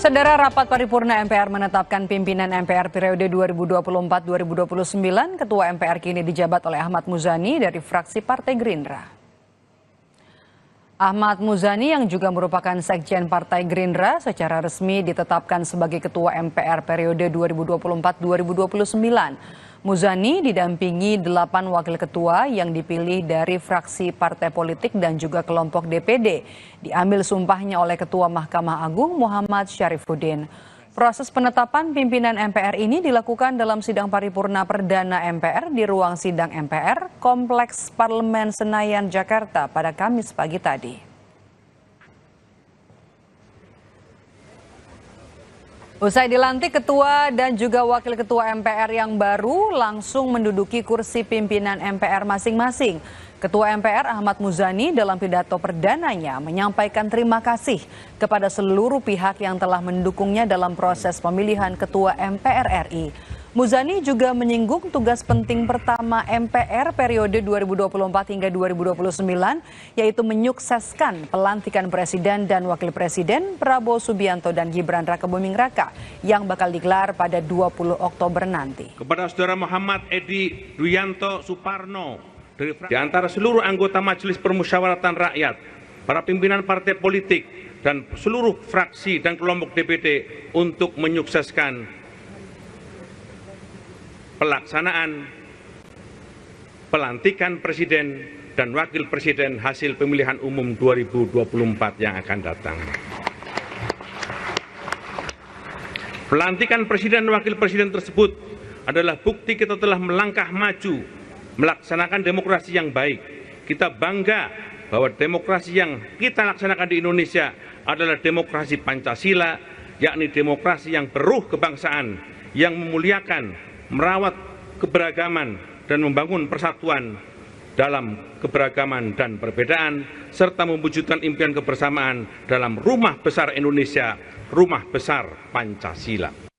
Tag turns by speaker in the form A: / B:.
A: Saudara, rapat paripurna MPR menetapkan pimpinan MPR periode 2024-2029. Ketua MPR kini dijabat oleh Ahmad Muzani dari fraksi Partai Gerindra. Ahmad Muzani yang juga merupakan Sekjen Partai Gerindra secara resmi ditetapkan sebagai Ketua MPR periode 2024-2029. Muzani didampingi 8 wakil ketua yang dipilih dari fraksi partai politik dan juga kelompok DPD. Diambil sumpahnya oleh Ketua Mahkamah Agung Muhammad Syarifuddin. Proses penetapan pimpinan MPR ini dilakukan dalam sidang paripurna perdana MPR di ruang sidang MPR Kompleks Parlemen Senayan, Jakarta pada Kamis pagi tadi. Usai dilantik, ketua dan juga wakil ketua MPR yang baru langsung menduduki kursi pimpinan MPR masing-masing. Ketua MPR Ahmad Muzani dalam pidato perdananya menyampaikan terima kasih kepada seluruh pihak yang telah mendukungnya dalam proses pemilihan ketua MPR RI. Muzani juga menyinggung tugas penting pertama MPR periode 2024 hingga 2029, yaitu menyukseskan pelantikan Presiden dan Wakil Presiden Prabowo Subianto dan Gibran Rakebuming Raka yang bakal digelar pada 20 Oktober nanti.
B: Kepada Saudara Muhammad Edi Duyanto Suparno, di antara seluruh anggota Majelis Permusyawaratan Rakyat, para pimpinan partai politik, dan seluruh fraksi dan kelompok DPD untuk menyukseskan pelaksanaan pelantikan Presiden dan Wakil Presiden hasil pemilihan umum 2024 yang akan datang. Pelantikan Presiden dan Wakil Presiden tersebut adalah bukti kita telah melangkah maju, melaksanakan demokrasi yang baik. Kita bangga bahwa demokrasi yang kita laksanakan di Indonesia adalah demokrasi Pancasila, yakni demokrasi yang beruh kebangsaan, yang memuliakan, merawat keberagaman dan membangun persatuan dalam keberagaman dan perbedaan, serta mewujudkan impian kebersamaan dalam rumah besar Indonesia, rumah besar Pancasila.